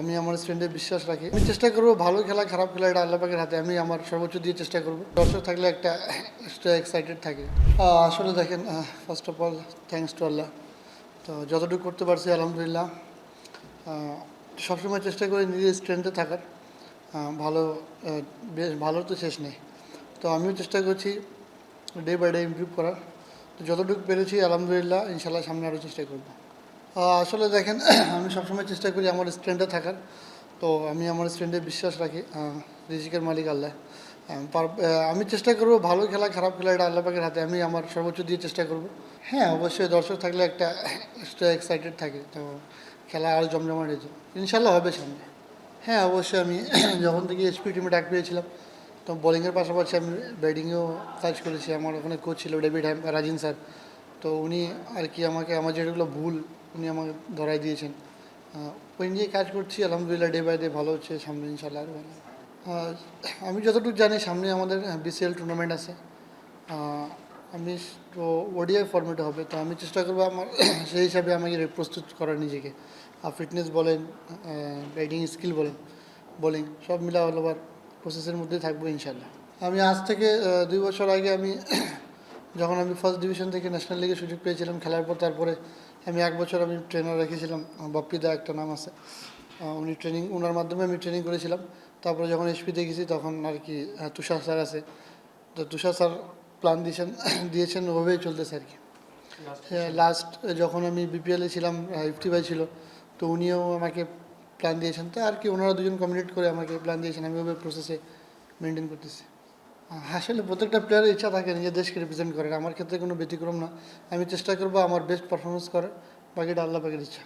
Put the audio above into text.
আমি আমার স্ট্রেন্থে বিশ্বাস রাখি। আমি চেষ্টা করব ভালো খেলা খারাপ খেলা এটা আল্লাহ পাকের হাতে। আমি আমার সর্বোচ্চ দিয়ে চেষ্টা করব। দর্শক থাকলে একটা এক্সট্রা এক্সাইটেড থাকে। আসলে দেখেন, first of all thanks to Allah. তো যতটুকু করতে পারছি আলহামদুলিল্লাহ। সবসময় চেষ্টা করি নিজের স্ট্রেন্থে থাকার। ভালো বেশ ভালোর তো শেষ নেই। তো আমিও চেষ্টা করছি ডে বাই ডে ইমপ্রুভ করার। তো যতটুকু পেরেছি আলহামদুলিল্লাহ, ইনশাল্লাহ সামনে আরও চেষ্টা করব। আসলে দেখেন, আমি সবসময় চেষ্টা করি আমার স্ট্রেন্থে থাকার। তো আমি আমার স্ট্রেন্থে বিশ্বাস রাখি। রিজিকের মালিক আল্লাহ। আমি চেষ্টা করব ভালো খেলা খারাপ খেলা এটা আল্লাহ পাকের হাতে। আমি আমার সর্বোচ্চ দিয়ে চেষ্টা করব। হ্যাঁ, অবশ্যই দর্শক থাকলে একটা এক্সট্রা এক্সাইটেড থাকে। তো খেলা আরও জমজমাট হয়েছে, ইনশাল্লাহ হবে সামনে। হ্যাঁ, অবশ্যই আমি যখন থেকে এসপি টিমে ডাক পেয়েছিলাম, তো বোলিংয়ের পাশাপাশি আমি ব্যাটিংয়েও কাজ করেছি। আমার ওখানে কোচ ছিল ডেভিড রাজিন স্যার। তো উনি আর কি আমাকে আমার যেগুলো ভুল উনি আমাকে ধরাই দিয়েছেন। ওই নিয়ে কাজ করছি আলহামদুলিল্লাহ, ডে বাই ডে ভালো হচ্ছে, সামনে ইনশাল্লাহ আরও ভালো। আমি যতটুকু জানি সামনে আমাদের বিসিএল টুর্নামেন্ট আছে। আমি তো ওডিআই ফর্মেটে হবে, তো আমি চেষ্টা করবো আমার সেই হিসাবে আমাকে প্রস্তুত করার নিজেকে। ফিটনেস বলেন, ব্যাটিং স্কিল বলেন, বোলিং সব মিলা হলো আবার প্রসেসের মধ্যেই থাকবো ইনশাল্লাহ। আমি আজ থেকে 2 বছর আগে আমি যখন আমি ফার্স্ট ডিভিশন থেকে ন্যাশনাল লিগে সুযোগ পেয়েছিলাম খেলার পর, তারপরে আমি 1 বছর আমি ট্রেনার রেখেছিলাম। বাপ্পিদা একটা নাম আছে, উনি ওনার মাধ্যমে আমি ট্রেনিং করেছিলাম। তারপরে যখন এসপিতে গেছি তখন আর কি তুষার স্যার আছে। তো তুষার স্যার প্ল্যান দিয়েছেন ওভাবেই চলতেছে আর কি। লাস্ট যখন আমি বিপিএলে ছিলাম, ইফতি ভাই ছিল, তো উনিও আমাকে প্ল্যান দিয়েছেন। তো আর কি ওনারা দুজন কমিউনিকেট করে আমাকে প্ল্যান দিয়েছেন, আমি ওভাবে প্রসেসে মেনটেন করতেছি। আসলে প্রত্যেকটা প্লেয়ারের ইচ্ছা থাকে নিজের দেশকে রিপ্রেজেন্ট করার। আমার ক্ষেত্রে কোনো ব্যতিক্রম না। আমি চেষ্টা করবো আমার বেস্ট পারফরমেন্স করার, বাকিটা আল্লাহ পাকের ইচ্ছা।